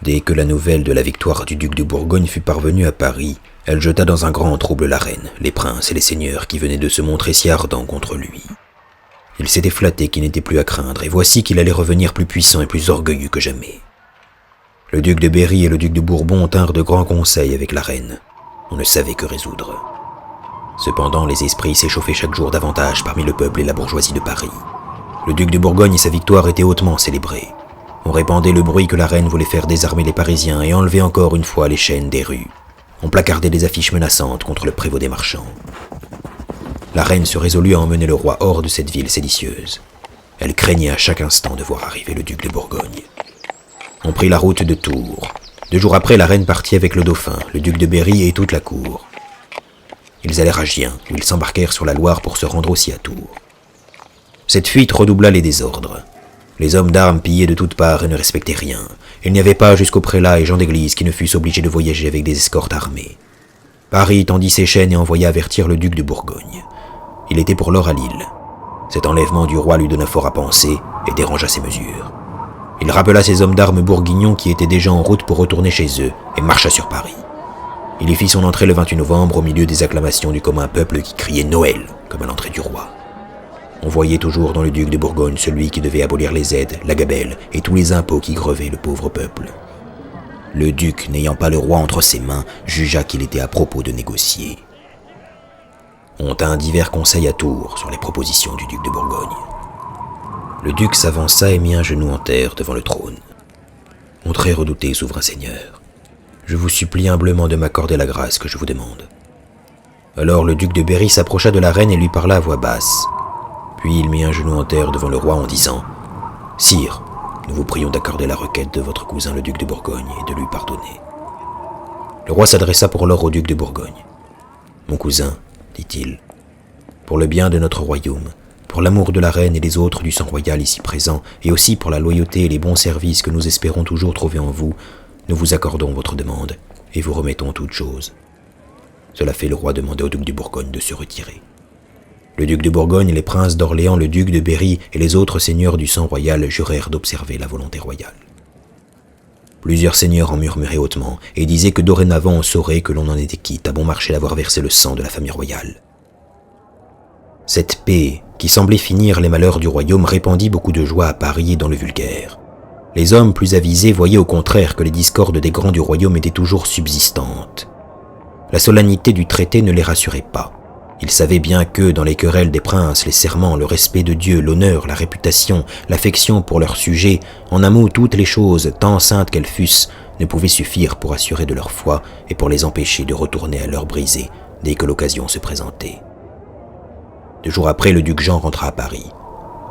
Dès que la nouvelle de la victoire du duc de Bourgogne fut parvenue à Paris, elle jeta dans un grand trouble la reine, les princes et les seigneurs qui venaient de se montrer si ardents contre lui. Il s'était flatté qu'il n'était plus à craindre, et voici qu'il allait revenir plus puissant et plus orgueilleux que jamais. Le duc de Berry et le duc de Bourbon tinrent de grands conseils avec la reine. On ne savait que résoudre. Cependant, les esprits s'échauffaient chaque jour davantage parmi le peuple et la bourgeoisie de Paris. Le duc de Bourgogne et sa victoire étaient hautement célébrés. On répandait le bruit que la reine voulait faire désarmer les Parisiens et enlever encore une fois les chaînes des rues. On placardait des affiches menaçantes contre le prévôt des marchands. La reine se résolut à emmener le roi hors de cette ville séditieuse. Elle craignait à chaque instant de voir arriver le duc de Bourgogne. On prit la route de Tours. 2 jours après, la reine partit avec le dauphin, le duc de Berry et toute la cour. Ils allèrent à Gien, où ils s'embarquèrent sur la Loire pour se rendre aussi à Tours. Cette fuite redoubla les désordres. Les hommes d'armes pillaient de toutes parts et ne respectaient rien. Il n'y avait pas jusqu'aux prélats et gens d'église qui ne fussent obligés de voyager avec des escortes armées. Paris tendit ses chaînes et envoya avertir le duc de Bourgogne. Il était pour lors à Lille. Cet enlèvement du roi lui donna fort à penser et dérangea ses mesures. Il rappela ses hommes d'armes bourguignons qui étaient déjà en route pour retourner chez eux et marcha sur Paris. Il y fit son entrée le 28 novembre au milieu des acclamations du commun peuple qui criait Noël comme à l'entrée du roi. On voyait toujours dans le duc de Bourgogne celui qui devait abolir les aides, la gabelle et tous les impôts qui grevaient le pauvre peuple. Le duc, n'ayant pas le roi entre ses mains, jugea qu'il était à propos de négocier. On tint divers conseils à Tours sur les propositions du duc de Bourgogne. Le duc s'avança et mit un genou en terre devant le trône. « Mon très redouté souverain seigneur, je vous supplie humblement de m'accorder la grâce que je vous demande. » Alors le duc de Berry s'approcha de la reine et lui parla à voix basse. Puis il mit un genou en terre devant le roi en disant « Sire, nous vous prions d'accorder la requête de votre cousin le duc de Bourgogne et de lui pardonner. » Le roi s'adressa pour lors au duc de Bourgogne. « Mon cousin, dit-il, pour le bien de notre royaume, pour l'amour de la reine et des autres du sang royal ici présents, et aussi pour la loyauté et les bons services que nous espérons toujours trouver en vous, nous vous accordons votre demande et vous remettons toutes choses. » Cela fait le roi demander au duc de Bourgogne de se retirer. Le duc de Bourgogne, les princes d'Orléans, le duc de Berry et les autres seigneurs du sang royal jurèrent d'observer la volonté royale. Plusieurs seigneurs en murmuraient hautement et disaient que dorénavant on saurait que l'on en était quitte à bon marché d'avoir versé le sang de la famille royale. Cette paix, qui semblait finir les malheurs du royaume, répandit beaucoup de joie à Paris et dans le vulgaire. Les hommes plus avisés voyaient au contraire que les discordes des grands du royaume étaient toujours subsistantes. La solennité du traité ne les rassurait pas. Ils savaient bien que, dans les querelles des princes, les serments, le respect de Dieu, l'honneur, la réputation, l'affection pour leurs sujets, en un mot toutes les choses, tant saintes qu'elles fussent, ne pouvaient suffire pour assurer de leur foi et pour les empêcher de retourner à l'heure brisée dès que l'occasion se présentait. 2 jours après, le duc Jean rentra à Paris.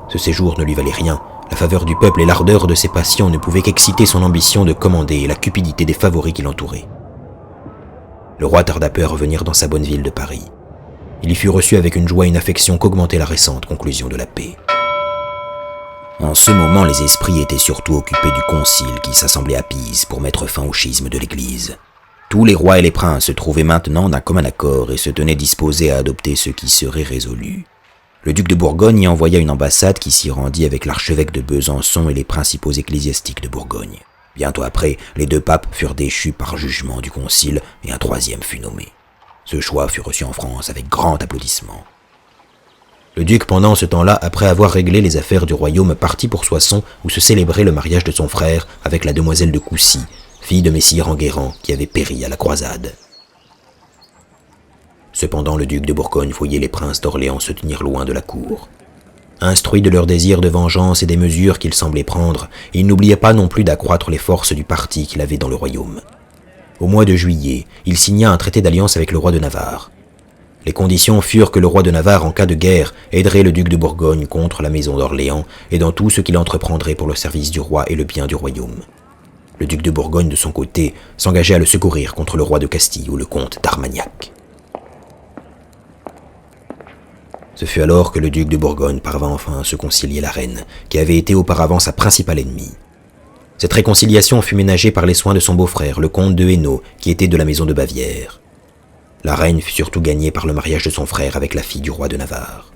Ce séjour ne lui valait rien. La faveur du peuple et l'ardeur de ses passions ne pouvaient qu'exciter son ambition de commander et la cupidité des favoris qui l'entouraient. Le roi tarda peu à revenir dans sa bonne ville de Paris. Il y fut reçu avec une joie et une affection qu'augmentait la récente conclusion de la paix. En ce moment, les esprits étaient surtout occupés du concile qui s'assemblait à Pise pour mettre fin au schisme de l'Église. Tous les rois et les princes se trouvaient maintenant d'un commun accord et se tenaient disposés à adopter ce qui serait résolu. Le duc de Bourgogne y envoya une ambassade qui s'y rendit avec l'archevêque de Besançon et les principaux ecclésiastiques de Bourgogne. Bientôt après, les 2 papes furent déchus par jugement du concile et un 3e fut nommé. Ce choix fut reçu en France avec grand applaudissement. Le duc, pendant ce temps-là, après avoir réglé les affaires du royaume, partit pour Soissons où se célébrait le mariage de son frère avec la demoiselle de Coucy, fille de messire Enguerrand qui avait péri à la croisade. Cependant, le duc de Bourgogne voyait les princes d'Orléans se tenir loin de la cour. Instruit de leur désir de vengeance et des mesures qu'il semblait prendre, il n'oubliait pas non plus d'accroître les forces du parti qu'il avait dans le royaume. Au mois de juillet, il signa un traité d'alliance avec le roi de Navarre. Les conditions furent que le roi de Navarre, en cas de guerre, aiderait le duc de Bourgogne contre la maison d'Orléans et dans tout ce qu'il entreprendrait pour le service du roi et le bien du royaume. Le duc de Bourgogne, de son côté, s'engageait à le secourir contre le roi de Castille ou le comte d'Armagnac. Ce fut alors que le duc de Bourgogne parvint enfin à se concilier la reine, qui avait été auparavant sa principale ennemie. Cette réconciliation fut ménagée par les soins de son beau-frère, le comte de Hainaut, qui était de la maison de Bavière. La reine fut surtout gagnée par le mariage de son frère avec la fille du roi de Navarre.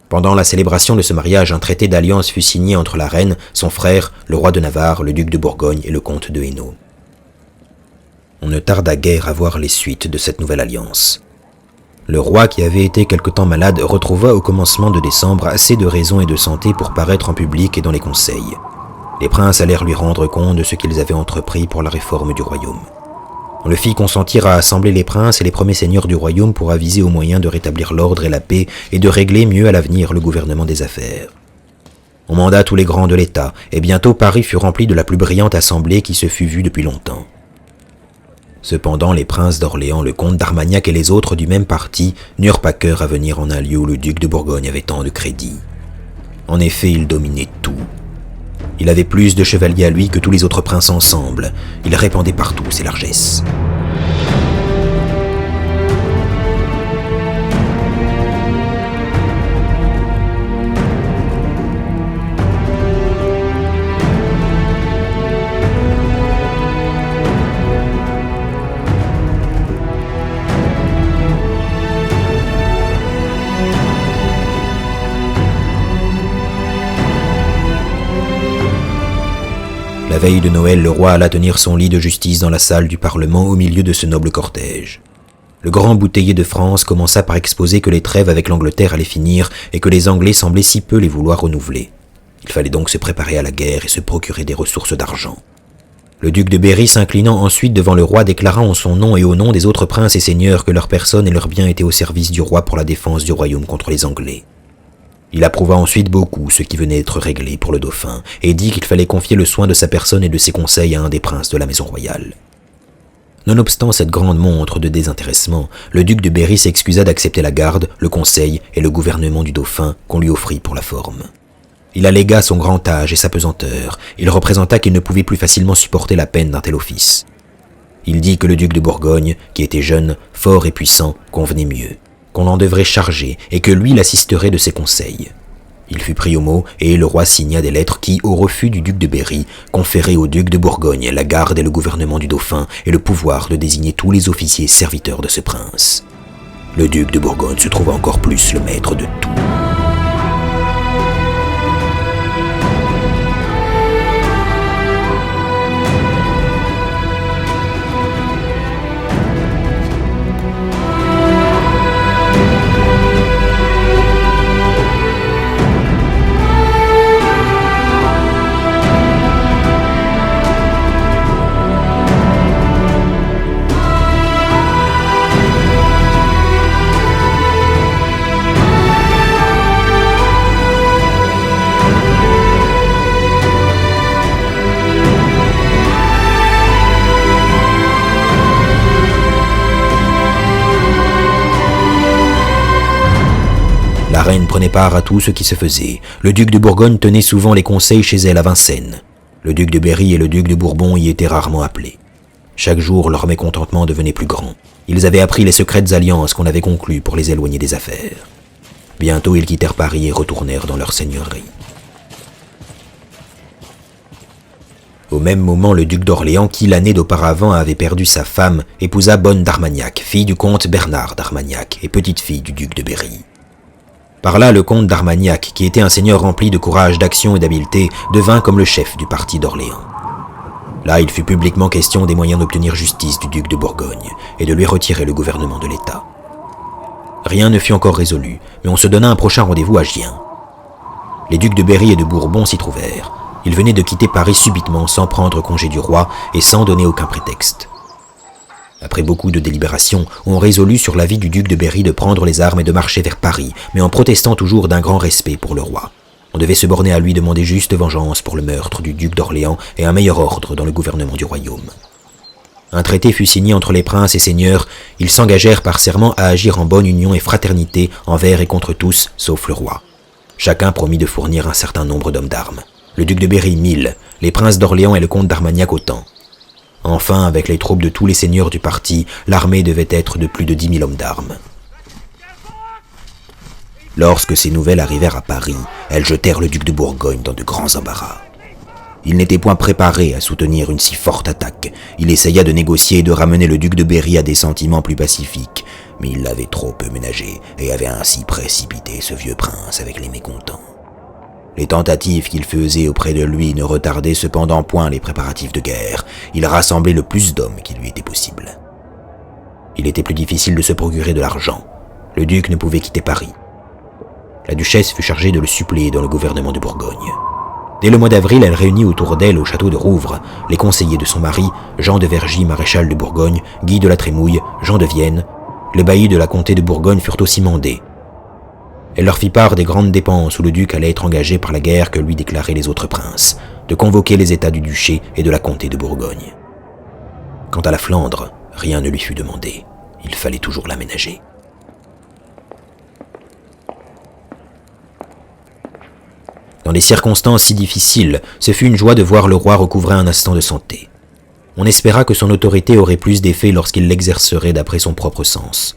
Pendant la célébration de ce mariage, un traité d'alliance fut signé entre la reine, son frère, le roi de Navarre, le duc de Bourgogne et le comte de Hainaut. On ne tarda guère à voir les suites de cette nouvelle alliance. Le roi, qui avait été quelque temps malade, retrouva au commencement de décembre assez de raison et de santé pour paraître en public et dans les conseils. Les princes allèrent lui rendre compte de ce qu'ils avaient entrepris pour la réforme du royaume. On le fit consentir à assembler les princes et les premiers seigneurs du royaume pour aviser aux moyens de rétablir l'ordre et la paix et de régler mieux à l'avenir le gouvernement des affaires. On manda tous les grands de l'État, et bientôt Paris fut rempli de la plus brillante assemblée qui se fût vue depuis longtemps. Cependant, les princes d'Orléans, le comte d'Armagnac et les autres du même parti n'eurent pas cœur à venir en un lieu où le duc de Bourgogne avait tant de crédit. En effet, il dominait tout. Il avait plus de chevaliers à lui que tous les autres princes ensemble. Il répandait partout ses largesses. La veille de Noël, le roi alla tenir son lit de justice dans la salle du Parlement au milieu de ce noble cortège. Le grand bouteiller de France commença par exposer que les trêves avec l'Angleterre allaient finir et que les Anglais semblaient si peu les vouloir renouveler. Il fallait donc se préparer à la guerre et se procurer des ressources d'argent. Le duc de Berry, s'inclinant ensuite devant le roi, déclara en son nom et au nom des autres princes et seigneurs que leurs personnes et leurs biens étaient au service du roi pour la défense du royaume contre les Anglais. Il approuva ensuite beaucoup ce qui venait d'être réglé pour le dauphin, et dit qu'il fallait confier le soin de sa personne et de ses conseils à un des princes de la maison royale. Nonobstant cette grande montre de désintéressement, le duc de Berry s'excusa d'accepter la garde, le conseil et le gouvernement du dauphin qu'on lui offrit pour la forme. Il allégua son grand âge et sa pesanteur. Il représenta qu'il ne pouvait plus facilement supporter la peine d'un tel office. Il dit que le duc de Bourgogne, qui était jeune, fort et puissant, convenait mieux, qu'on l'en devrait charger et que lui l'assisterait de ses conseils. Il fut pris au mot et le roi signa des lettres qui, au refus du duc de Berry, conféraient au duc de Bourgogne la garde et le gouvernement du dauphin et le pouvoir de désigner tous les officiers serviteurs de ce prince. Le duc de Bourgogne se trouva encore plus le maître de tout. La reine prenait part à tout ce qui se faisait. Le duc de Bourgogne tenait souvent les conseils chez elle à Vincennes. Le duc de Berry et le duc de Bourbon y étaient rarement appelés. Chaque jour, leur mécontentement devenait plus grand. Ils avaient appris les secrètes alliances qu'on avait conclues pour les éloigner des affaires. Bientôt, ils quittèrent Paris et retournèrent dans leur seigneurie. Au même moment, le duc d'Orléans, qui l'année d'auparavant avait perdu sa femme, épousa Bonne d'Armagnac, fille du comte Bernard d'Armagnac et petite-fille du duc de Berry. Par là, le comte d'Armagnac, qui était un seigneur rempli de courage, d'action et d'habileté, devint comme le chef du parti d'Orléans. Là, il fut publiquement question des moyens d'obtenir justice du duc de Bourgogne et de lui retirer le gouvernement de l'État. Rien ne fut encore résolu, mais on se donna un prochain rendez-vous à Gien. Les ducs de Berry et de Bourbon s'y trouvèrent. Ils venaient de quitter Paris subitement, sans prendre congé du roi et sans donner aucun prétexte. Après beaucoup de délibérations, on résolut sur l'avis du duc de Berry de prendre les armes et de marcher vers Paris, mais en protestant toujours d'un grand respect pour le roi. On devait se borner à lui demander juste vengeance pour le meurtre du duc d'Orléans et un meilleur ordre dans le gouvernement du royaume. Un traité fut signé entre les princes et seigneurs. Ils s'engagèrent par serment à agir en bonne union et fraternité envers et contre tous, sauf le roi. Chacun promit de fournir un certain nombre d'hommes d'armes. Le duc de Berry 1000, les princes d'Orléans et le comte d'Armagnac autant. Enfin, avec les troupes de tous les seigneurs du parti, l'armée devait être de plus de 10 000 hommes d'armes. Lorsque ces nouvelles arrivèrent à Paris, elles jetèrent le duc de Bourgogne dans de grands embarras. Il n'était point préparé à soutenir une si forte attaque. Il essaya de négocier et de ramener le duc de Berry à des sentiments plus pacifiques, mais il l'avait trop peu ménagé et avait ainsi précipité ce vieux prince avec les mécontents. Les tentatives qu'il faisait auprès de lui ne retardaient cependant point les préparatifs de guerre. Il rassemblait le plus d'hommes qui lui était possible. Il était plus difficile de se procurer de l'argent. Le duc ne pouvait quitter Paris. La duchesse fut chargée de le suppléer dans le gouvernement de Bourgogne. Dès le mois d'avril, elle réunit autour d'elle au château de Rouvres les conseillers de son mari, Jean de Vergy, maréchal de Bourgogne, Guy de la Trémouille, Jean de Vienne. Les baillis de la comté de Bourgogne furent aussi mandés. Elle leur fit part des grandes dépenses où le duc allait être engagé par la guerre que lui déclaraient les autres princes, de convoquer les états du duché et de la comté de Bourgogne. Quant à la Flandre, rien ne lui fut demandé. Il fallait toujours l'aménager. Dans des circonstances si difficiles, ce fut une joie de voir le roi recouvrer un instant de santé. On espéra que son autorité aurait plus d'effet lorsqu'il l'exercerait d'après son propre sens.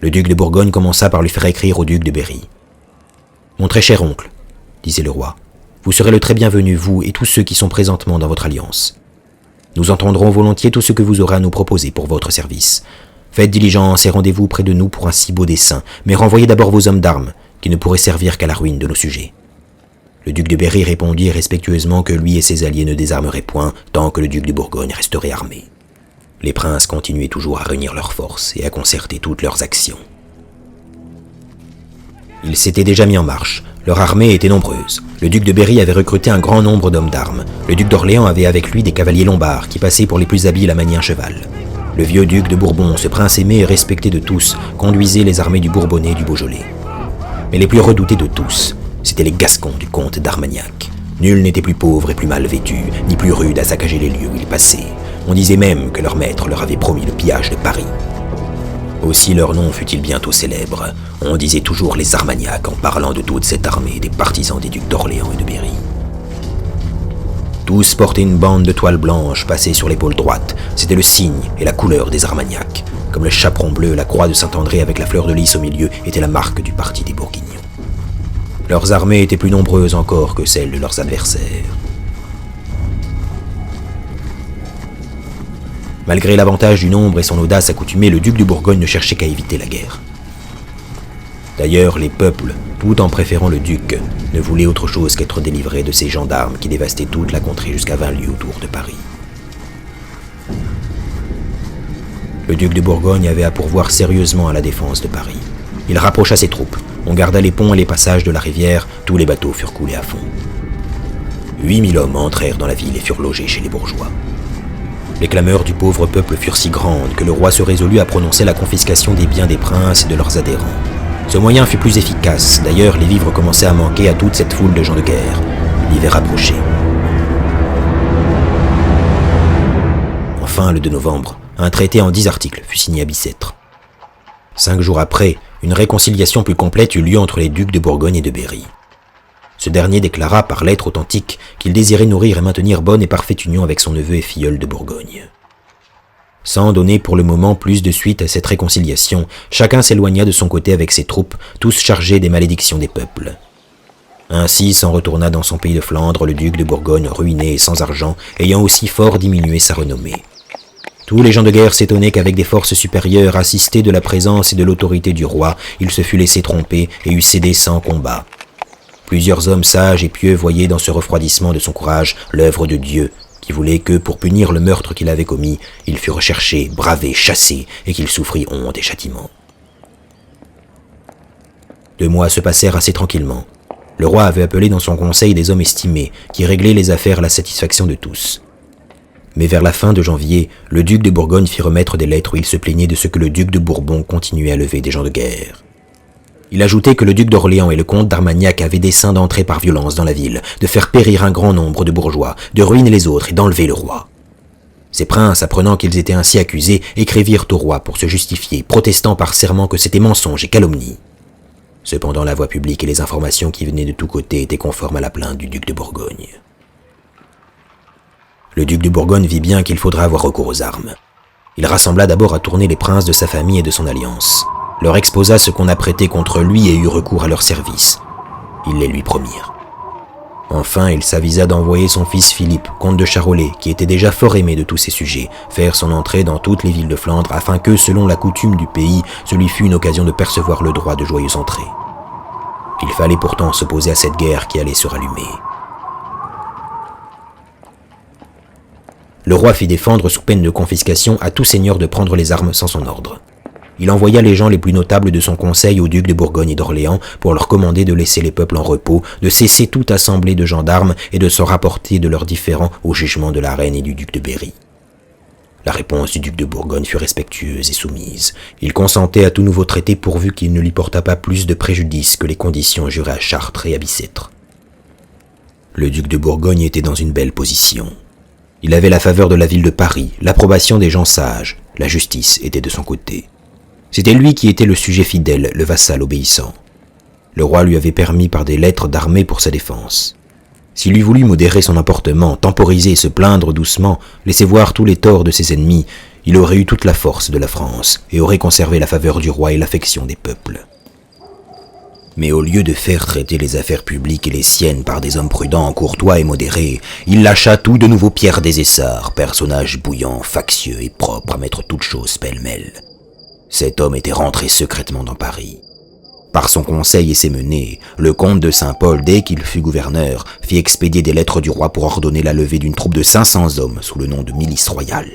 Le duc de Bourgogne commença par lui faire écrire au duc de Berry. « Mon très cher oncle, disait le roi, vous serez le très bienvenu, vous et tous ceux qui sont présentement dans votre alliance. Nous entendrons volontiers tout ce que vous aurez à nous proposer pour votre service. Faites diligence et rendez-vous près de nous pour un si beau dessein, mais renvoyez d'abord vos hommes d'armes, qui ne pourraient servir qu'à la ruine de nos sujets. » Le duc de Berry répondit respectueusement que lui et ses alliés ne désarmeraient point tant que le duc de Bourgogne resterait armé. Les princes continuaient toujours à réunir leurs forces et à concerter toutes leurs actions. Ils s'étaient déjà mis en marche. Leur armée était nombreuse. Le duc de Berry avait recruté un grand nombre d'hommes d'armes. Le duc d'Orléans avait avec lui des cavaliers lombards qui passaient pour les plus habiles à manier un cheval. Le vieux duc de Bourbon, ce prince aimé et respecté de tous, conduisait les armées du Bourbonnais et du Beaujolais. Mais les plus redoutés de tous, c'étaient les Gascons du comte d'Armagnac. Nul n'était plus pauvre et plus mal vêtu, ni plus rude à saccager les lieux où ils passaient. On disait même que leur maître leur avait promis le pillage de Paris. Aussi leur nom fut-il bientôt célèbre. On disait toujours les Armagnacs en parlant de toute cette armée des partisans des ducs d'Orléans et de Berry. Tous portaient une bande de toile blanche passée sur l'épaule droite. C'était le signe et la couleur des Armagnacs. Comme le chaperon bleu, la croix de Saint-André avec la fleur de lys au milieu était la marque du parti des Bourguignons. Leurs armées étaient plus nombreuses encore que celles de leurs adversaires. Malgré l'avantage du nombre et son audace accoutumée, le duc de Bourgogne ne cherchait qu'à éviter la guerre. D'ailleurs, les peuples, tout en préférant le duc, ne voulaient autre chose qu'être délivrés de ces gendarmes qui dévastaient toute la contrée jusqu'à 20 lieues autour de Paris. Le duc de Bourgogne avait à pourvoir sérieusement à la défense de Paris. Il rapprocha ses troupes, on garda les ponts et les passages de la rivière, tous les bateaux furent coulés à fond. 8000 hommes entrèrent dans la ville et furent logés chez les bourgeois. Les clameurs du pauvre peuple furent si grandes que le roi se résolut à prononcer la confiscation des biens des princes et de leurs adhérents. Ce moyen fut plus efficace, d'ailleurs les vivres commençaient à manquer à toute cette foule de gens de guerre. L'hiver approchait. Enfin, le 2 novembre, un traité en 10 articles fut signé à Bicêtre. 5 jours après, une réconciliation plus complète eut lieu entre les ducs de Bourgogne et de Berry. Ce dernier déclara par lettre authentique qu'il désirait nourrir et maintenir bonne et parfaite union avec son neveu et filleul de Bourgogne. Sans donner pour le moment plus de suite à cette réconciliation, chacun s'éloigna de son côté avec ses troupes, tous chargés des malédictions des peuples. Ainsi s'en retourna dans son pays de Flandre le duc de Bourgogne ruiné et sans argent, ayant aussi fort diminué sa renommée. Tous les gens de guerre s'étonnaient qu'avec des forces supérieures, assistés de la présence et de l'autorité du roi, il se fût laissé tromper et eût cédé sans combat. Plusieurs hommes sages et pieux voyaient dans ce refroidissement de son courage l'œuvre de Dieu, qui voulait que, pour punir le meurtre qu'il avait commis, il fût recherché, bravé, chassé, et qu'il souffrit honte et châtiment. 2 mois se passèrent assez tranquillement. Le roi avait appelé dans son conseil des hommes estimés, qui réglaient les affaires à la satisfaction de tous. Mais vers la fin de janvier, le duc de Bourgogne fit remettre des lettres où il se plaignait de ce que le duc de Bourbon continuait à lever des gens de guerre. Il ajoutait que le duc d'Orléans et le comte d'Armagnac avaient dessein d'entrer par violence dans la ville, de faire périr un grand nombre de bourgeois, de ruiner les autres et d'enlever le roi. Ces princes, apprenant qu'ils étaient ainsi accusés, écrivirent au roi pour se justifier, protestant par serment que c'était mensonge et calomnie. Cependant, la voix publique et les informations qui venaient de tous côtés étaient conformes à la plainte du duc de Bourgogne. Le duc de Bourgogne vit bien qu'il faudra avoir recours aux armes. Il rassembla d'abord à tourner les princes de sa famille et de son alliance, leur exposa ce qu'on apprêtait contre lui et eut recours à leur service. Ils les lui promirent. Enfin, il s'avisa d'envoyer son fils Philippe, comte de Charolais, qui était déjà fort aimé de tous ses sujets, faire son entrée dans toutes les villes de Flandre afin que, selon la coutume du pays, ce lui fût une occasion de percevoir le droit de joyeuse entrée. Il fallait pourtant s'opposer à cette guerre qui allait se rallumer. Le roi fit défendre sous peine de confiscation à tout seigneur de prendre les armes sans son ordre. Il envoya les gens les plus notables de son conseil aux ducs de Bourgogne et d'Orléans pour leur commander de laisser les peuples en repos, de cesser toute assemblée de gendarmes et de se rapporter de leurs différends au jugement de la reine et du duc de Berry. La réponse du duc de Bourgogne fut respectueuse et soumise. Il consentait à tout nouveau traité pourvu qu'il ne lui portât pas plus de préjudice que les conditions jurées à Chartres et à Bicêtre. Le duc de Bourgogne était dans une belle position. Il avait la faveur de la ville de Paris, l'approbation des gens sages, la justice était de son côté. C'était lui qui était le sujet fidèle, le vassal obéissant. Le roi lui avait permis par des lettres d'armer pour sa défense. S'il eût voulu modérer son emportement, temporiser et se plaindre doucement, laisser voir tous les torts de ses ennemis, il aurait eu toute la force de la France et aurait conservé la faveur du roi et l'affection des peuples. Mais au lieu de faire traiter les affaires publiques et les siennes par des hommes prudents, courtois et modérés, il lâcha tout de nouveau Pierre des Essarts, personnage bouillant, factieux et propre à mettre toutes choses pêle-mêle. Cet homme était rentré secrètement dans Paris. Par son conseil et ses menées, le comte de Saint-Paul, dès qu'il fut gouverneur, fit expédier des lettres du roi pour ordonner la levée d'une troupe de 500 hommes sous le nom de milice royale.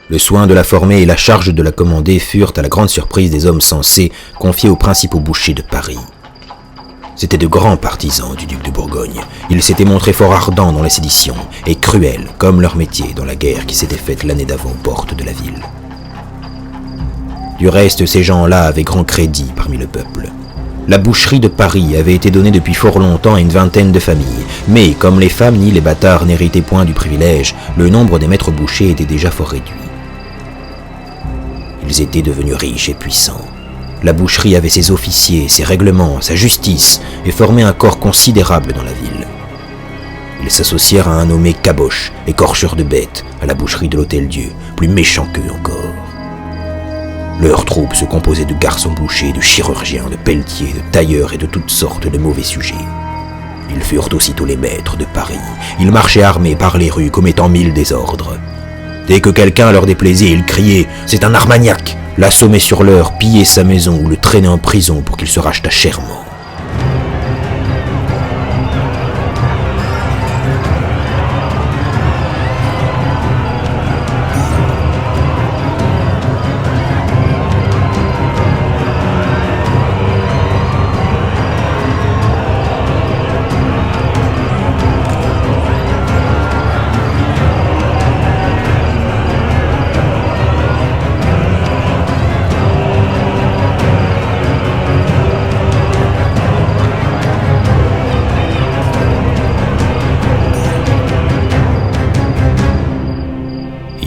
Le soin de la former et la charge de la commander furent, à la grande surprise des hommes sensés, confiés aux principaux bouchers de Paris. C'étaient de grands partisans du duc de Bourgogne. Ils s'étaient montrés fort ardents dans la sédition et cruels, comme leur métier, dans la guerre qui s'était faite l'année d'avant aux portes de la ville. Du reste, ces gens-là avaient grand crédit parmi le peuple. La boucherie de Paris avait été donnée depuis fort longtemps à une vingtaine de familles, mais comme les femmes ni les bâtards n'héritaient point du privilège, le nombre des maîtres bouchers était déjà fort réduit. Ils étaient devenus riches et puissants. La boucherie avait ses officiers, ses règlements, sa justice, et formait un corps considérable dans la ville. Ils s'associèrent à un nommé Caboche, écorcheur de bêtes, à la boucherie de l'Hôtel-Dieu, plus méchant qu'eux encore. Leur troupe se composait de garçons bouchers, de chirurgiens, de pelletiers, de tailleurs et de toutes sortes de mauvais sujets. Ils furent aussitôt les maîtres de Paris. Ils marchaient armés par les rues, commettant 1000 désordres. Dès que quelqu'un leur déplaisait, ils criaient « C'est un Armagnac !» l'assommaient sur l'heure, pillaient sa maison ou le traînaient en prison pour qu'il se rachetât chèrement.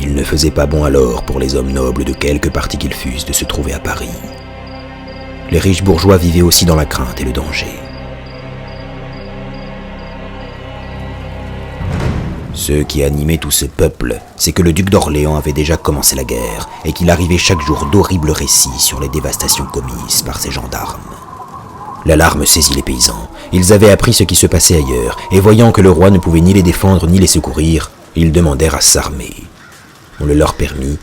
Il ne faisait pas bon alors pour les hommes nobles de quelque parti qu'ils fussent de se trouver à Paris. Les riches bourgeois vivaient aussi dans la crainte et le danger. Ce qui animait tout ce peuple, c'est que le duc d'Orléans avait déjà commencé la guerre et qu'il arrivait chaque jour d'horribles récits sur les dévastations commises par ses gendarmes. L'alarme saisit les paysans. Ils avaient appris ce qui se passait ailleurs et voyant que le roi ne pouvait ni les défendre ni les secourir, ils demandèrent à s'armer. On le leur permit.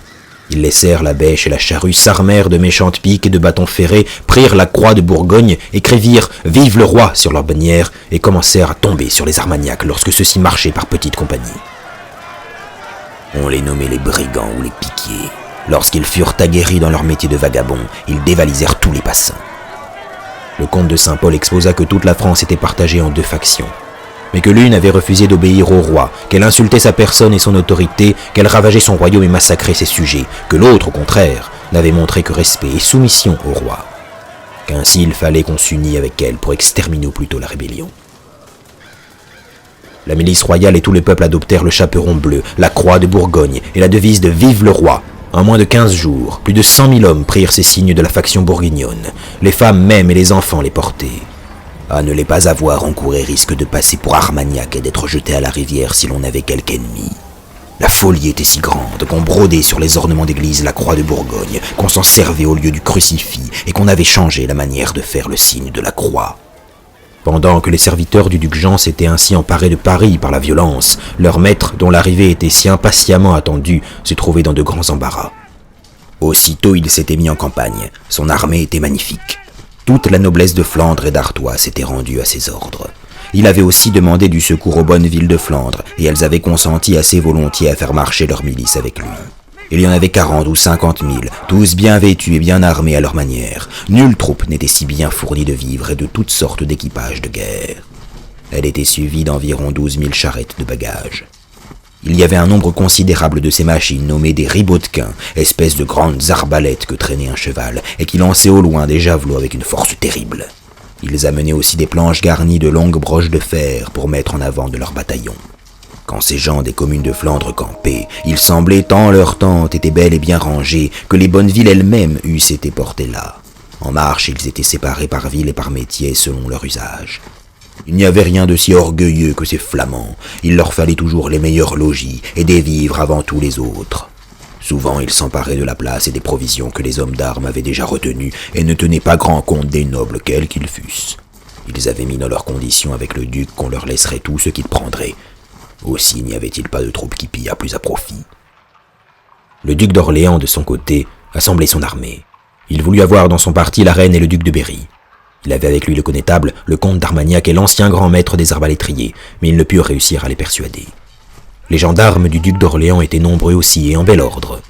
Ils laissèrent la bêche et la charrue, s'armèrent de méchantes piques et de bâtons ferrés, prirent la croix de Bourgogne, écrivirent « Vive le roi » sur leur bannière et commencèrent à tomber sur les Armagnacs lorsque ceux-ci marchaient par petites compagnies. On les nommait les brigands ou les piquiers. Lorsqu'ils furent aguerris dans leur métier de vagabonds, ils dévalisèrent tous les passants. Le comte de Saint-Paul exposa que toute la France était partagée en 2 factions, mais que l'une avait refusé d'obéir au roi, qu'elle insultait sa personne et son autorité, qu'elle ravageait son royaume et massacrait ses sujets, que l'autre, au contraire, n'avait montré que respect et soumission au roi, qu'ainsi il fallait qu'on s'unît avec elle pour exterminer au plus tôt la rébellion. La milice royale et tout le peuple adoptèrent le chaperon bleu, la croix de Bourgogne et la devise de « Vive le roi ». En moins de 15 jours, plus de 100 000 hommes prirent ces signes de la faction bourguignonne. Les femmes même et les enfants les portaient. À ne les pas avoir, on courait risque de passer pour Armagnac et d'être jeté à la rivière si l'on avait quelque ennemi. La folie était si grande qu'on brodait sur les ornements d'église la croix de Bourgogne, qu'on s'en servait au lieu du crucifix et qu'on avait changé la manière de faire le signe de la croix. Pendant que les serviteurs du duc Jean s'étaient ainsi emparés de Paris par la violence, leur maître, dont l'arrivée était si impatiemment attendue, se trouvait dans de grands embarras. Aussitôt il s'était mis en campagne, son armée était magnifique. Toute la noblesse de Flandre et d'Artois s'était rendue à ses ordres. Il avait aussi demandé du secours aux bonnes villes de Flandre, et elles avaient consenti assez volontiers à faire marcher leurs milices avec lui. Il y en avait 40 ou 50 000, tous bien vêtus et bien armés à leur manière. Nulle troupe n'était si bien fournie de vivres et de toutes sortes d'équipages de guerre. Elle était suivie d'environ 12 000 charrettes de bagages. Il y avait un nombre considérable de ces machines nommées des ribaudquins, espèces de grandes arbalètes que traînait un cheval et qui lançaient au loin des javelots avec une force terrible. Ils amenaient aussi des planches garnies de longues broches de fer pour mettre en avant de leurs bataillons. Quand ces gens des communes de Flandre campaient, il semblait tant leurs tentes étaient belles et bien rangées que les bonnes villes elles-mêmes eussent été portées là. En marche, ils étaient séparés par ville et par métier selon leur usage. Il n'y avait rien de si orgueilleux que ces Flamands. Il leur fallait toujours les meilleurs logis et des vivres avant tous les autres. Souvent, ils s'emparaient de la place et des provisions que les hommes d'armes avaient déjà retenues et ne tenaient pas grand compte des nobles quels qu'ils fussent. Ils avaient mis dans leurs conditions avec le duc qu'on leur laisserait tout ce qu'ils prendraient. Aussi n'y avait-il pas de troupe qui pillât plus à profit. Le duc d'Orléans, de son côté, assemblait son armée. Il voulut avoir dans son parti la reine et le duc de Berry. Il avait avec lui le connétable, le comte d'Armagnac et l'ancien grand maître des arbalétriers, mais il ne put réussir à les persuader. Les gendarmes du duc d'Orléans étaient nombreux aussi et en bel ordre.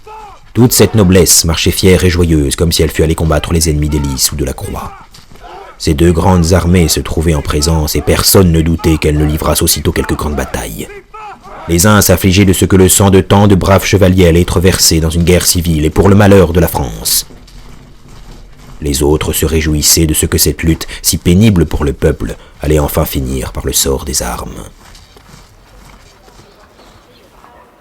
Toute cette noblesse marchait fière et joyeuse, comme si elle fût allée combattre les ennemis des Lys ou de la Croix. Ces deux grandes armées se trouvaient en présence et personne ne doutait qu'elles ne livrassent aussitôt quelque grande bataille. Les uns s'affligeaient de ce que le sang de tant de braves chevaliers allait être versé dans une guerre civile et pour le malheur de la France. Les autres se réjouissaient de ce que cette lutte, si pénible pour le peuple, allait enfin finir par le sort des armes.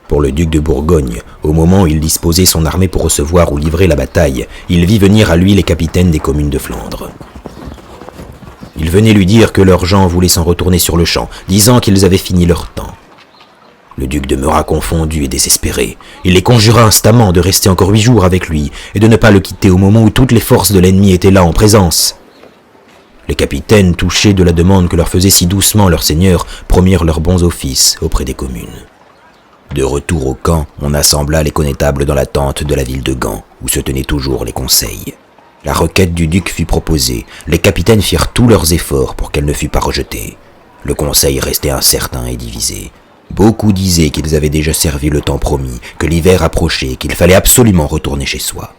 Pour le duc de Bourgogne, au moment où il disposait son armée pour recevoir ou livrer la bataille, il vit venir à lui les capitaines des communes de Flandre. Ils venaient lui dire que leurs gens voulaient s'en retourner sur le champ, disant qu'ils avaient fini leur temps. Le duc demeura confondu et désespéré. Il les conjura instamment de rester encore 8 jours avec lui et de ne pas le quitter au moment où toutes les forces de l'ennemi étaient là en présence. Les capitaines, touchés de la demande que leur faisait si doucement leur seigneur, promirent leurs bons offices auprès des communes. De retour au camp, on assembla les connétables dans la tente de la ville de Gand, où se tenaient toujours les conseils. La requête du duc fut proposée, les capitaines firent tous leurs efforts pour qu'elle ne fût pas rejetée. Le conseil restait incertain et divisé. Beaucoup disaient qu'ils avaient déjà servi le temps promis, que l'hiver approchait et qu'il fallait absolument retourner chez soi.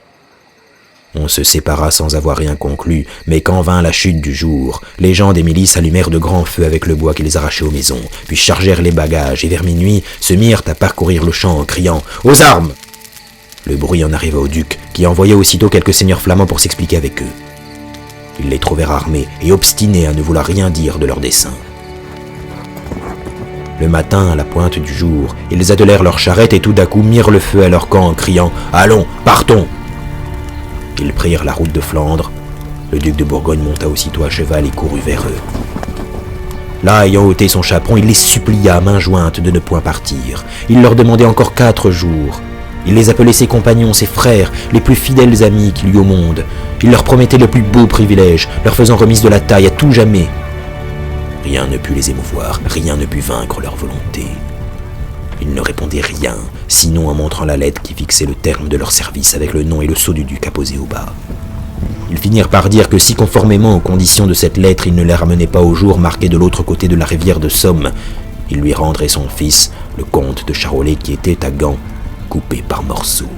On se sépara sans avoir rien conclu, mais quand vint la chute du jour, les gens des milices allumèrent de grands feux avec le bois qu'ils arrachaient aux maisons, puis chargèrent les bagages et vers minuit se mirent à parcourir le champ en criant « Aux armes !» Le bruit en arriva au duc, qui envoya aussitôt quelques seigneurs flamands pour s'expliquer avec eux. Ils les trouvèrent armés et obstinés à ne vouloir rien dire de leur dessein. Le matin, à la pointe du jour, ils attelèrent leurs charrettes et tout d'un coup mirent le feu à leur camp en criant « Allons, partons !» Ils prirent la route de Flandre. Le duc de Bourgogne monta aussitôt à cheval et courut vers eux. Là, ayant ôté son chaperon, il les supplia à main jointe de ne point partir. Il leur demandait encore 4 jours. Il les appelait ses compagnons, ses frères, les plus fidèles amis qu'il y eût au monde. Il leur promettait le plus beau privilège, leur faisant remise de la taille à tout jamais. Rien ne put les émouvoir, rien ne put vaincre leur volonté. Ils ne répondaient rien, sinon en montrant la lettre qui fixait le terme de leur service avec le nom et le sceau du duc apposés au bas. Ils finirent par dire que si conformément aux conditions de cette lettre, il ne les ramenait pas au jour marqué de l'autre côté de la rivière de Somme, il lui rendrait son fils, le comte de Charolais qui était à Gand, coupé par morceaux.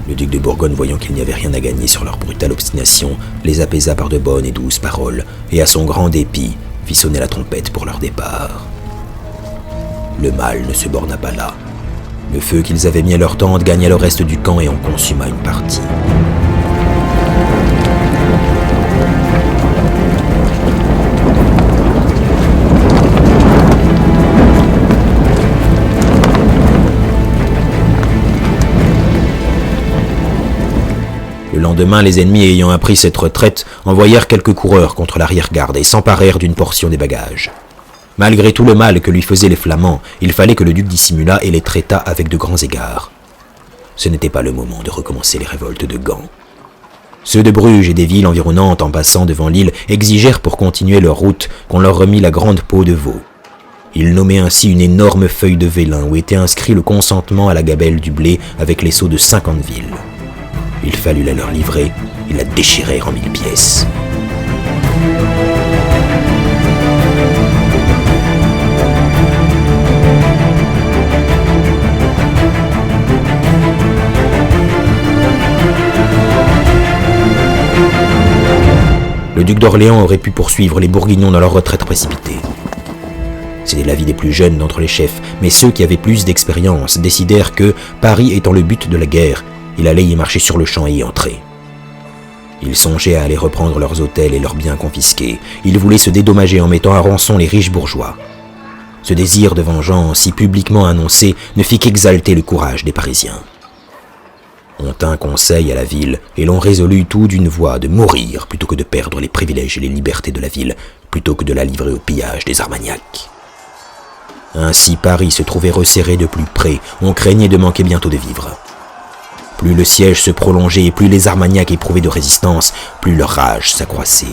Le duc de Bourgogne, voyant qu'il n'y avait rien à gagner sur leur brutale obstination, les apaisa par de bonnes et douces paroles, et à son grand dépit, fit sonner la trompette pour leur départ. Le mal ne se borna pas là. Le feu qu'ils avaient mis à leur tente gagna le reste du camp et en consuma une partie. Le lendemain, les ennemis ayant appris cette retraite, envoyèrent quelques coureurs contre l'arrière-garde et s'emparèrent d'une portion des bagages. Malgré tout le mal que lui faisaient les Flamands, il fallait que le duc dissimulât et les traitât avec de grands égards. Ce n'était pas le moment de recommencer les révoltes de Gand. Ceux de Bruges et des villes environnantes en passant devant l'île exigèrent pour continuer leur route qu'on leur remît la grande peau de veau. Ils nommaient ainsi une énorme feuille de vélin où était inscrit le consentement à la gabelle du blé avec les sceaux de 50 villes. Il fallut la leur livrer et la déchirer en 1000 pièces. Le duc d'Orléans aurait pu poursuivre les Bourguignons dans leur retraite précipitée. C'était l'avis des plus jeunes d'entre les chefs, mais ceux qui avaient plus d'expérience décidèrent que, Paris étant le but de la guerre, il allait y marcher sur le champ et y entrer. Ils songeaient à aller reprendre leurs hôtels et leurs biens confisqués. Ils voulaient se dédommager en mettant à rançon les riches bourgeois. Ce désir de vengeance, si publiquement annoncé, ne fit qu'exalter le courage des Parisiens. On tint conseil à la ville, et l'on résolut tout d'une voix de mourir plutôt que de perdre les privilèges et les libertés de la ville, plutôt que de la livrer au pillage des Armagnacs. Ainsi Paris se trouvait resserré de plus près, on craignait de manquer bientôt de vivres. Plus le siège se prolongeait et plus les Armagnacs éprouvaient de résistance, plus leur rage s'accroissait.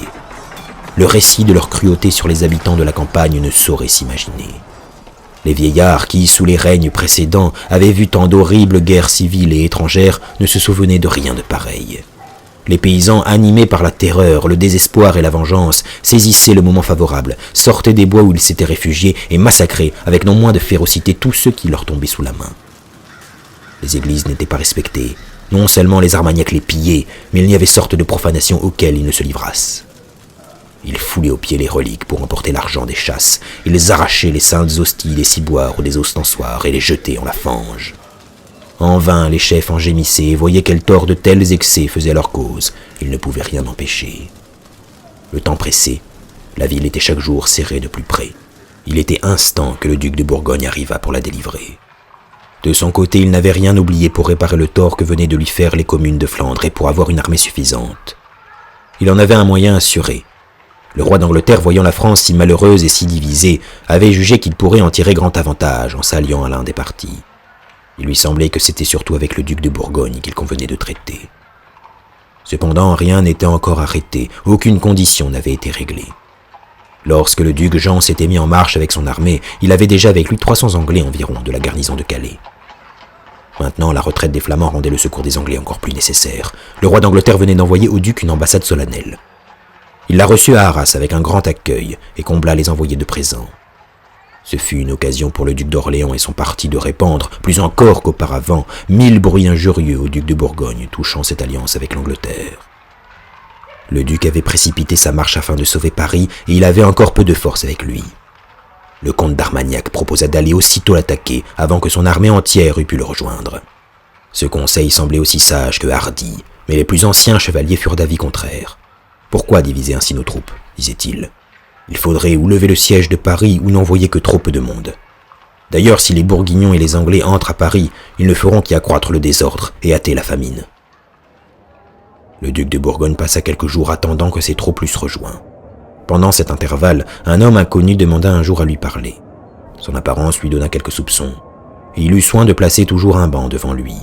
Le récit de leur cruauté sur les habitants de la campagne ne saurait s'imaginer. Les vieillards qui, sous les règnes précédents, avaient vu tant d'horribles guerres civiles et étrangères, ne se souvenaient de rien de pareil. Les paysans, animés par la terreur, le désespoir et la vengeance, saisissaient le moment favorable, sortaient des bois où ils s'étaient réfugiés et massacraient, avec non moins de férocité, tous ceux qui leur tombaient sous la main. Les églises n'étaient pas respectées. Non seulement les Armagnacs les pillaient, mais il y avait sorte de profanation auxquelles ils ne se livrassent. Ils foulaient aux pieds les reliques pour emporter l'argent des chasses. Ils arrachaient les saintes hosties des ciboires ou des ostensoirs et les jetaient en la fange. En vain, les chefs en gémissaient et voyaient quel tort de tels excès faisait leur cause. Ils ne pouvaient rien empêcher. Le temps pressait. La ville était chaque jour serrée de plus près. Il était instant que le duc de Bourgogne arriva pour la délivrer. De son côté, il n'avait rien oublié pour réparer le tort que venaient de lui faire les communes de Flandre et pour avoir une armée suffisante. Il en avait un moyen assuré. Le roi d'Angleterre, voyant la France si malheureuse et si divisée, avait jugé qu'il pourrait en tirer grand avantage en s'alliant à l'un des partis. Il lui semblait que c'était surtout avec le duc de Bourgogne qu'il convenait de traiter. Cependant, rien n'était encore arrêté, aucune condition n'avait été réglée. Lorsque le duc Jean s'était mis en marche avec son armée, il avait déjà avec lui 300 Anglais environ de la garnison de Calais. Maintenant, la retraite des Flamands rendait le secours des Anglais encore plus nécessaire. Le roi d'Angleterre venait d'envoyer au duc une ambassade solennelle. Il la reçut à Arras avec un grand accueil et combla les envoyés de présents. Ce fut une occasion pour le duc d'Orléans et son parti de répandre, plus encore qu'auparavant, 1000 bruits injurieux au duc de Bourgogne touchant cette alliance avec l'Angleterre. Le duc avait précipité sa marche afin de sauver Paris et il avait encore peu de force avec lui. Le comte d'Armagnac proposa d'aller aussitôt l'attaquer avant que son armée entière eût pu le rejoindre. Ce conseil semblait aussi sage que hardi, mais les plus anciens chevaliers furent d'avis contraire. « Pourquoi diviser ainsi nos troupes ?» disait-il. « Il faudrait ou lever le siège de Paris ou n'envoyer que trop peu de monde. D'ailleurs, si les Bourguignons et les Anglais entrent à Paris, ils ne feront qu'y accroître le désordre et hâter la famine. » Le duc de Bourgogne passa quelques jours attendant que ses troupes l'eussent rejoint. Pendant cet intervalle, un homme inconnu demanda un jour à lui parler. Son apparence lui donna quelques soupçons, et il eut soin de placer toujours un banc devant lui.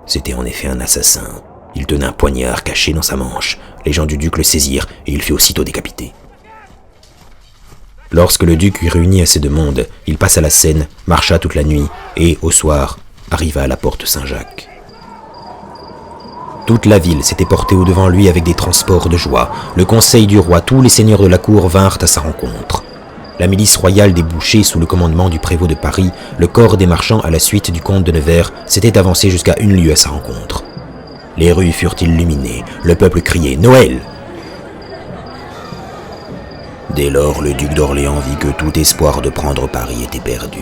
C'était en effet un assassin. Il tenait un poignard caché dans sa manche. Les gens du duc le saisirent et il fut aussitôt décapité. Lorsque le duc eut réuni assez de monde, il passa la Seine, marcha toute la nuit et, au soir, arriva à la porte Saint-Jacques. Toute la ville s'était portée au-devant lui avec des transports de joie. Le conseil du roi, tous les seigneurs de la cour vinrent à sa rencontre. La milice royale des bouchers sous le commandement du prévôt de Paris, le corps des marchands à la suite du comte de Nevers, s'était avancé jusqu'à 1 lieue à sa rencontre. Les rues furent illuminées, le peuple criait « Noël !» Dès lors, le duc d'Orléans vit que tout espoir de prendre Paris était perdu.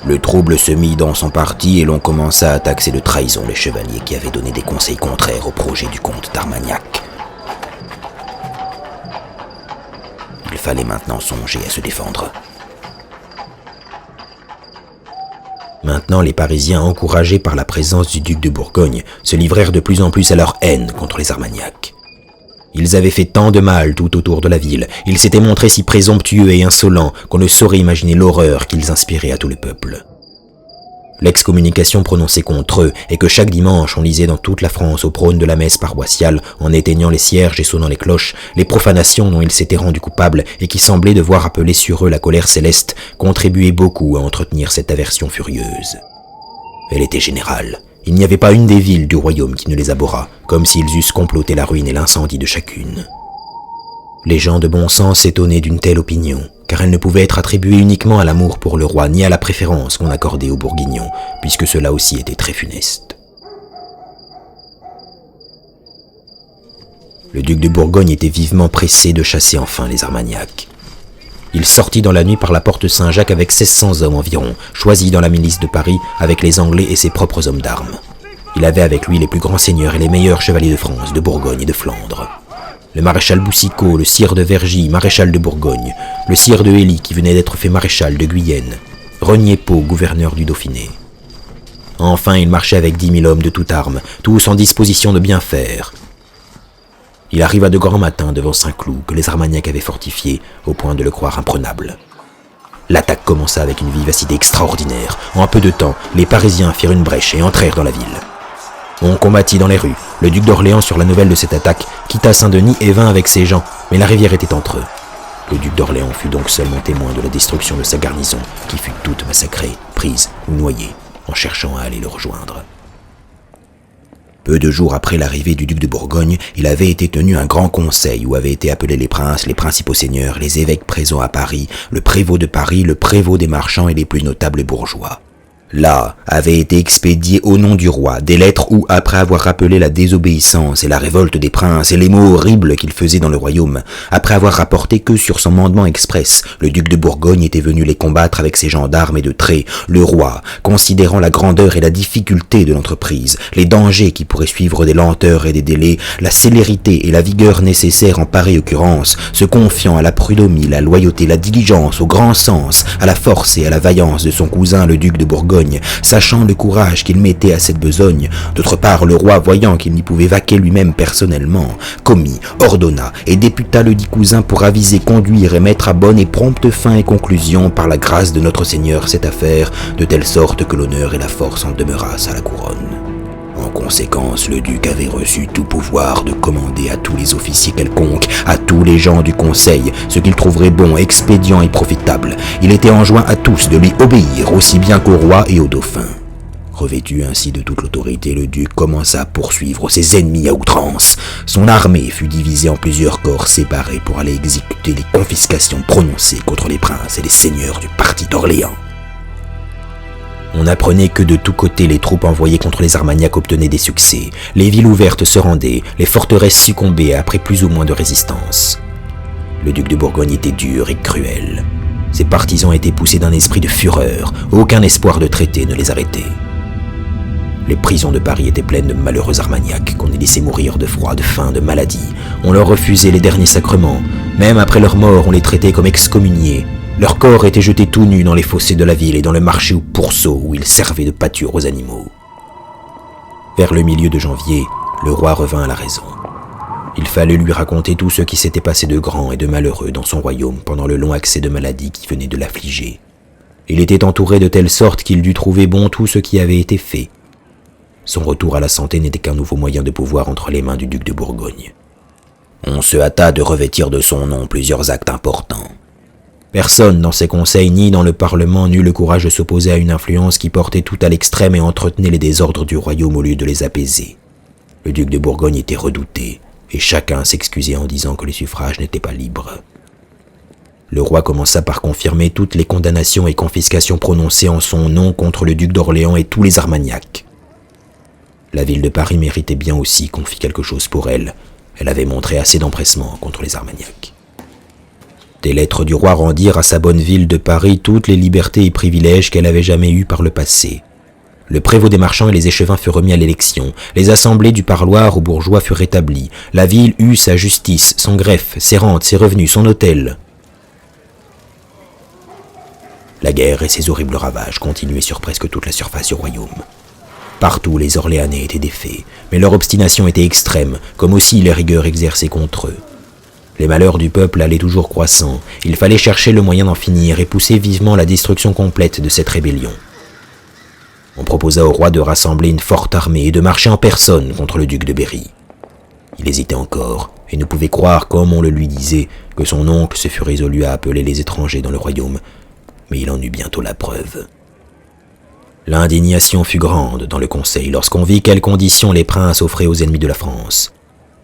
Le trouble se mit dans son parti et l'on commença à taxer de trahison les chevaliers qui avaient donné des conseils contraires au projet du comte d'Armagnac. Il fallait maintenant songer à se défendre. Maintenant, les Parisiens, encouragés par la présence du duc de Bourgogne, se livrèrent de plus en plus à leur haine contre les Armagnacs. Ils avaient fait tant de mal tout autour de la ville, ils s'étaient montrés si présomptueux et insolents qu'on ne saurait imaginer l'horreur qu'ils inspiraient à tout le peuple. L'excommunication prononcée contre eux et que chaque dimanche on lisait dans toute la France au prône de la messe paroissiale en éteignant les cierges et sonnant les cloches, les profanations dont ils s'étaient rendus coupables et qui semblaient devoir appeler sur eux la colère céleste, contribuaient beaucoup à entretenir cette aversion furieuse. Elle était générale. Il n'y avait pas une des villes du royaume qui ne les abhorra, comme s'ils eussent comploté la ruine et l'incendie de chacune. Les gens de bon sens s'étonnaient d'une telle opinion, car elle ne pouvait être attribuée uniquement à l'amour pour le roi ni à la préférence qu'on accordait aux Bourguignons, puisque cela aussi était très funeste. Le duc de Bourgogne était vivement pressé de chasser enfin les Armagnacs. Il sortit dans la nuit par la porte Saint-Jacques avec 1600 hommes environ, choisis dans la milice de Paris avec les Anglais et ses propres hommes d'armes. Il avait avec lui les plus grands seigneurs et les meilleurs chevaliers de France, de Bourgogne et de Flandre. Le maréchal Boucicaut, le sire de Vergy, maréchal de Bourgogne, le sire de Hélie qui venait d'être fait maréchal de Guyenne, Renier-Pau, gouverneur du Dauphiné. Enfin, il marchait avec 10 000 hommes de toute arme, tous en disposition de bien faire. Il arriva de grand matin devant Saint-Cloud, que les Armagnacs avaient fortifié, au point de le croire imprenable. L'attaque commença avec une vivacité extraordinaire. En peu de temps, les Parisiens firent une brèche et entrèrent dans la ville. On combattit dans les rues. Le duc d'Orléans, sur la nouvelle de cette attaque, quitta Saint-Denis et vint avec ses gens, mais la rivière était entre eux. Le duc d'Orléans fut donc seulement témoin de la destruction de sa garnison, qui fut toute massacrée, prise ou noyée, en cherchant à aller le rejoindre. Peu de jours après l'arrivée du duc de Bourgogne, il avait été tenu un grand conseil où avaient été appelés les princes, les principaux seigneurs, les évêques présents à Paris, le prévôt de Paris, le prévôt des marchands et les plus notables bourgeois. Là avaient été expédiées au nom du roi des lettres où, après avoir rappelé la désobéissance et la révolte des princes et les maux horribles qu'ils faisaient dans le royaume, après avoir rapporté que sur son mandement express, le duc de Bourgogne était venu les combattre avec ses gendarmes et de trait, le roi, considérant la grandeur et la difficulté de l'entreprise, les dangers qui pourraient suivre des lenteurs et des délais, la célérité et la vigueur nécessaires en pareille occurrence, se confiant à la prud'homie, la loyauté, la diligence, au grand sens, à la force et à la vaillance de son cousin le duc de Bourgogne, sachant le courage qu'il mettait à cette besogne. D'autre part, le roi, voyant qu'il n'y pouvait vaquer lui-même personnellement, commit, ordonna et députa le dit cousin pour aviser, conduire et mettre à bonne et prompte fin et conclusion par la grâce de notre Seigneur cette affaire, de telle sorte que l'honneur et la force en demeurassent à la couronne. En conséquence, le duc avait reçu tout pouvoir de commander à tous les officiers quelconques, à tous les gens du conseil, ce qu'il trouverait bon, expédient et profitable. Il était enjoint à tous de lui obéir, aussi bien qu'au roi et au dauphin. Revêtu ainsi de toute l'autorité, le duc commença à poursuivre ses ennemis à outrance. Son armée fut divisée en plusieurs corps séparés pour aller exécuter les confiscations prononcées contre les princes et les seigneurs du parti d'Orléans. On apprenait que de tous côtés les troupes envoyées contre les Armagnacs obtenaient des succès. Les villes ouvertes se rendaient, les forteresses succombaient après plus ou moins de résistance. Le duc de Bourgogne était dur et cruel. Ses partisans étaient poussés d'un esprit de fureur. Aucun espoir de traité ne les arrêtait. Les prisons de Paris étaient pleines de malheureux Armagnacs qu'on y laissait mourir de froid, de faim, de maladie. On leur refusait les derniers sacrements. Même après leur mort, on les traitait comme excommuniés. Leurs corps étaient jetés tout nus dans les fossés de la ville et dans le marché aux pourceaux où ils servaient de pâture aux animaux. Vers le milieu de janvier, le roi revint à la raison. Il fallait lui raconter tout ce qui s'était passé de grand et de malheureux dans son royaume pendant le long accès de maladie qui venait de l'affliger. Il était entouré de telle sorte qu'il dut trouver bon tout ce qui avait été fait. Son retour à la santé n'était qu'un nouveau moyen de pouvoir entre les mains du duc de Bourgogne. On se hâta de revêtir de son nom plusieurs actes importants. Personne dans ses conseils ni dans le Parlement n'eut le courage de s'opposer à une influence qui portait tout à l'extrême et entretenait les désordres du royaume au lieu de les apaiser. Le duc de Bourgogne était redouté, et chacun s'excusait en disant que les suffrages n'étaient pas libres. Le roi commença par confirmer toutes les condamnations et confiscations prononcées en son nom contre le duc d'Orléans et tous les Armagnacs. La ville de Paris méritait bien aussi qu'on fît quelque chose pour elle. Elle avait montré assez d'empressement contre les Armagnacs. Des lettres du roi rendirent à sa bonne ville de Paris toutes les libertés et privilèges qu'elle avait jamais eus par le passé. Le prévôt des marchands et les échevins furent remis à l'élection, les assemblées du parloir aux bourgeois furent rétablies, la ville eut sa justice, son greffe, ses rentes, ses revenus, son hôtel. La guerre et ses horribles ravages continuaient sur presque toute la surface du royaume. Partout les Orléanais étaient défaits, mais leur obstination était extrême, comme aussi les rigueurs exercées contre eux. Les malheurs du peuple allaient toujours croissant, il fallait chercher le moyen d'en finir et pousser vivement la destruction complète de cette rébellion. On proposa au roi de rassembler une forte armée et de marcher en personne contre le duc de Berry. Il hésitait encore, et ne pouvait croire, comme on le lui disait, que son oncle se fût résolu à appeler les étrangers dans le royaume, mais il en eut bientôt la preuve. L'indignation fut grande dans le conseil lorsqu'on vit quelles conditions les princes offraient aux ennemis de la France.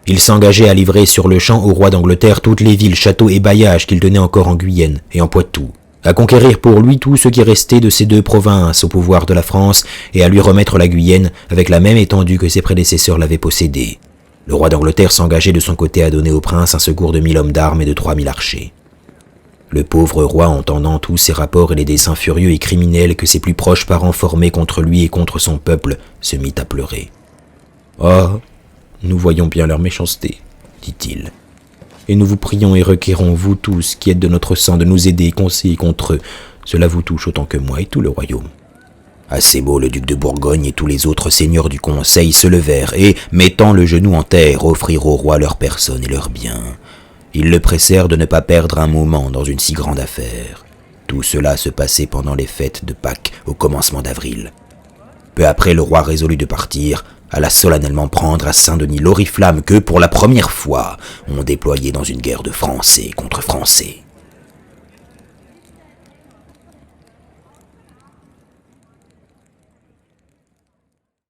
Ils s'engageaient à livrer sur le champ au roi d'Angleterre toutes les villes, châteaux et bailliages qu'il tenait encore en Guyenne et en Poitou, à conquérir pour lui tout ce qui restait de ces deux provinces au pouvoir de la France et à lui remettre la Guyenne avec la même étendue que ses prédécesseurs l'avaient possédée. Le roi d'Angleterre s'engageait de son côté à donner au prince un secours de 1000 hommes d'armes et de 3000 archers. Le pauvre roi, entendant tous ces rapports et les desseins furieux et criminels que ses plus proches parents formaient contre lui et contre son peuple, se mit à pleurer. « Oh, nous voyons bien leur méchanceté, dit-il. Et nous vous prions et requérons, vous tous qui êtes de notre sang, de nous aider et conseiller contre eux. Cela vous touche autant que moi et tout le royaume. » À ces mots, le duc de Bourgogne et tous les autres seigneurs du conseil se levèrent et, mettant le genou en terre, offrirent au roi leur personne et leurs biens. Ils le pressèrent de ne pas perdre un moment dans une si grande affaire. Tout cela se passait pendant les fêtes de Pâques au commencement d'avril. Peu après, le roi résolut de partir, alla solennellement prendre à Saint-Denis l'oriflamme que, pour la première fois, on déployait dans une guerre de Français contre Français.